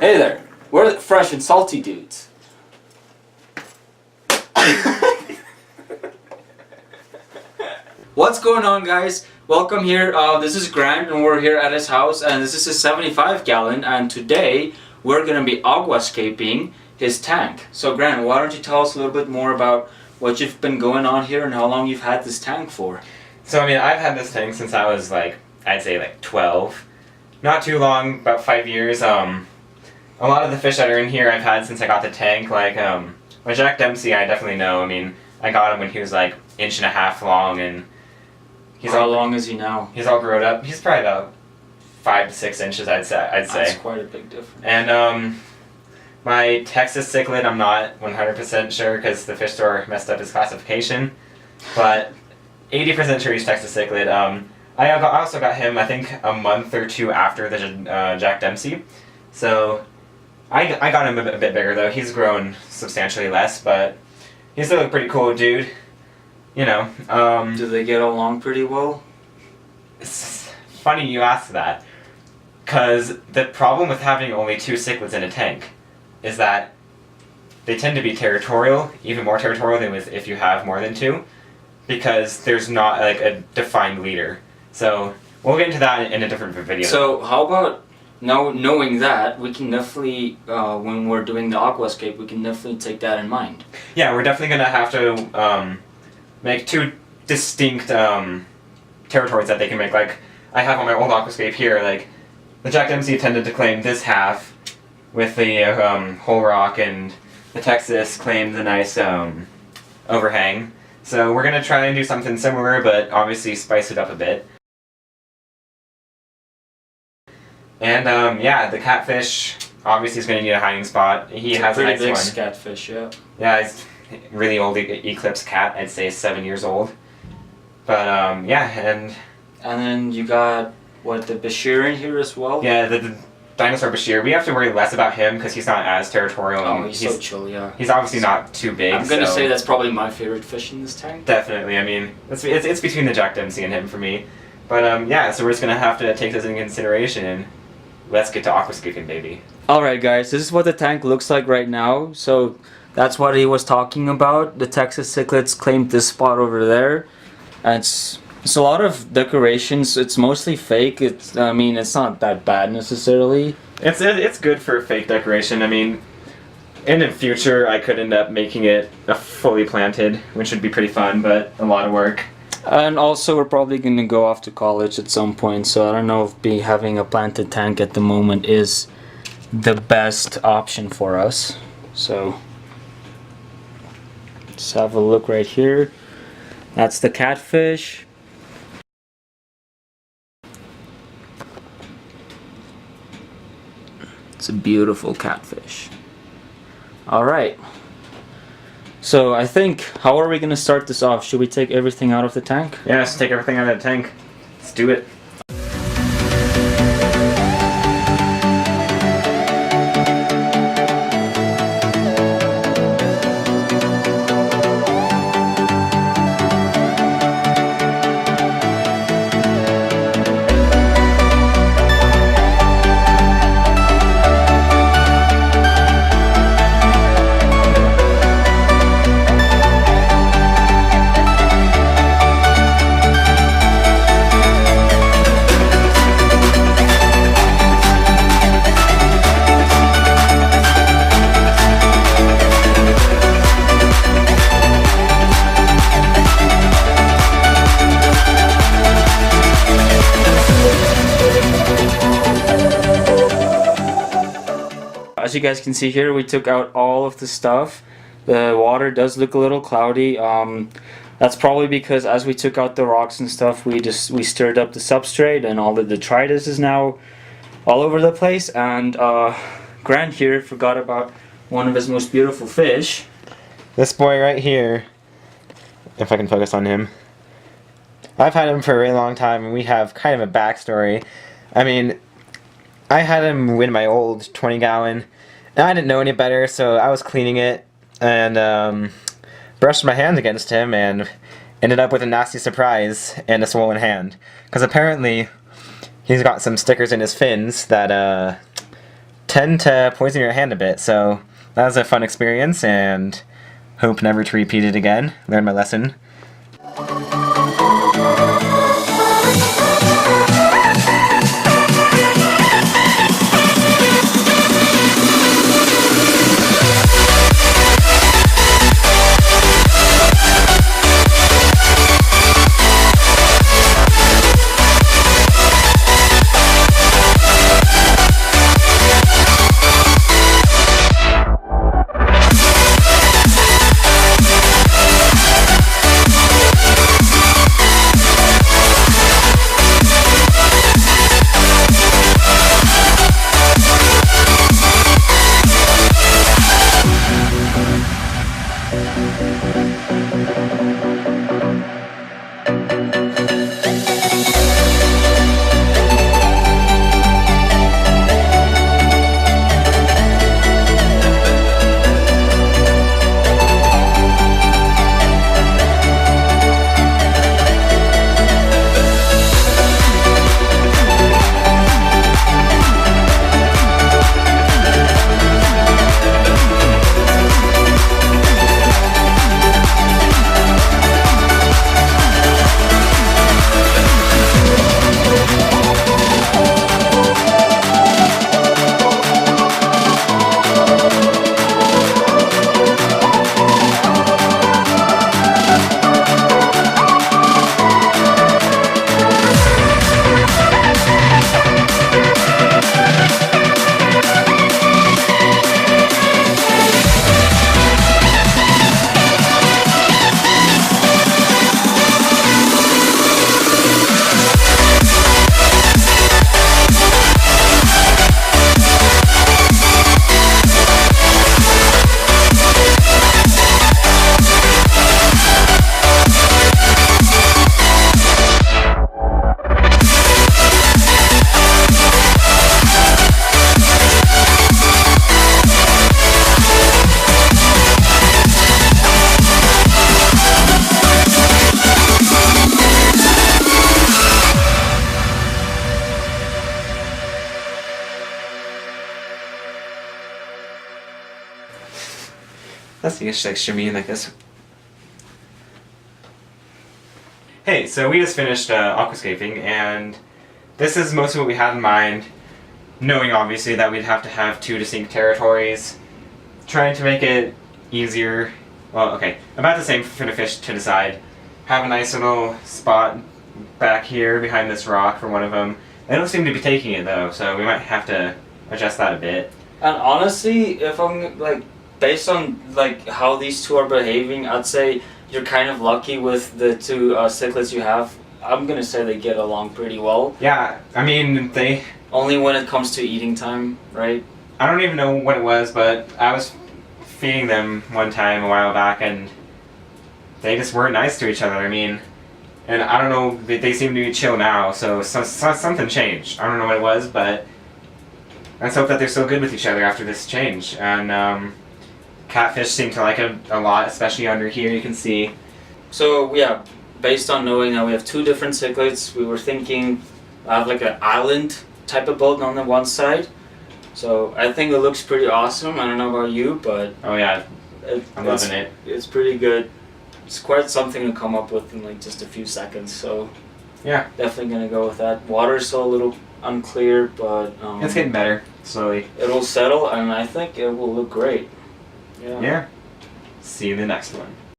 Hey there, we're the fresh and salty dudes. What's going on, guys? Welcome here. This is Grant and we're here at his house, and this is a 75 gallon, and today we're gonna be Aguascaping his tank. So Grant, why don't you tell us a little bit more about what you've been going on here and how long you've had this tank for? So I mean, I've had this tank since I was I'd say 12. Not too long, about 5 years. A lot of the fish that are in here I've had since I got the tank. Well, Jack Dempsey, I definitely know. I mean, I got him when he was like 1.5 inches long, and How long is he now? He's all grown up. He's probably about 5 to 6 inches, I'd say. That's quite a big difference. And my Texas cichlid, I'm not 100% sure because the fish store messed up his classification, but 80% sure he's Texas cichlid. I also got him, I think, a month or two after the Jack Dempsey. So I got him a bit bigger though. He's grown substantially less, but he's still a pretty cool dude. You know. Do they get along pretty well? It's funny you ask that, because the problem with having only 2 cichlids in a tank is that they tend to be territorial, even more territorial than if you have more than 2, because there's not like a defined leader. So we'll get into that in a different video. So how about now, knowing that, we can definitely, when we're doing the aquascape, we can definitely take that in mind. Yeah, we're definitely gonna have to make 2 distinct territories that they can make. Like I have on my old aquascape here, like the Jack Dempsey tended to claim this half with the whole rock, and the Texas claimed the nice overhang. So we're gonna try and do something similar, but obviously spice it up a bit. And yeah, the catfish obviously is going to need a hiding spot. He has a nice one. Pretty big catfish, yeah. Yeah, he's a really old eclipse cat. I'd say 7 years old. But yeah, and then you got what, the Bashir in here as well? Yeah, the dinosaur Bashir. We have to worry less about him because he's not as territorial. Oh, he's so chill, yeah. He's obviously not too big. I'm gonna say that's probably my favorite fish in this tank. Definitely. I mean, it's between the Jack Dempsey and him for me. But yeah, so we're just gonna have to take this into consideration, and let's get to aquascaping, baby. Alright guys, this is what the tank looks like right now. So that's what he was talking about. The Texas cichlids claimed this spot over there. And it's a lot of decorations. It's mostly fake. I mean, it's not that bad necessarily. It's good for fake decoration. I mean, in the future I could end up making it a fully planted, which would be pretty fun, but a lot of work. And also, we're probably going to go off to college at some point, so I don't know if having a planted tank at the moment is the best option for us. So, let's have a look right here. That's the catfish. It's a beautiful catfish. Alright. So I think, how are we going to start this off? Should we take everything out of the tank? Yeah, let's take everything out of the tank. Let's do it. As you guys can see here, we took out all of the stuff. The water does look a little cloudy. That's probably because as we took out the rocks and stuff, we stirred up the substrate, and all the detritus is now all over the place. And Grant here forgot about one of his most beautiful fish. This boy right here, if I can focus on him. I've had him for a really long time, and we have kind of a backstory. I mean, I had him win my old 20 gallon, and I didn't know any better, so I was cleaning it and brushed my hand against him and ended up with a nasty surprise and a swollen hand. Because apparently he's got some stickers in his fins that tend to poison your hand a bit. So that was a fun experience, and hope never to repeat it again. Learned my lesson. That's the extra mean like this. Hey, so we just finished aquascaping, and this is most of what we had in mind, knowing obviously that we'd have to have 2 distinct territories, trying to make it easier. Well, okay, about the same for the fish to decide. Have a nice little spot back here behind this rock for one of them. They don't seem to be taking it though, so we might have to adjust that a bit. And honestly, if I'm like, based on like how these 2 are behaving, I'd say you're kind of lucky with the 2 cichlids you have. I'm gonna say they get along pretty well. Yeah, I mean, they... Only when it comes to eating time, right? I don't even know what it was, but I was feeding them one time a while back, and they just weren't nice to each other. I mean, and I don't know, they seem to be chill now, so something changed. I don't know what it was, but let's hope that they're still good with each other after this change. And catfish seem to like it a lot, especially under here, you can see. So yeah, based on knowing that we have 2 different cichlids, we were thinking of like an island type of boat on the one side. So I think it looks pretty awesome. I don't know about you, but oh yeah, I'm loving it. It's pretty good. It's quite something to come up with in like just a few seconds. So yeah, definitely gonna go with that. Water's still a little unclear, but it's getting better slowly. It'll settle, and I think it will look great. Yeah. Yeah. See you in the next one.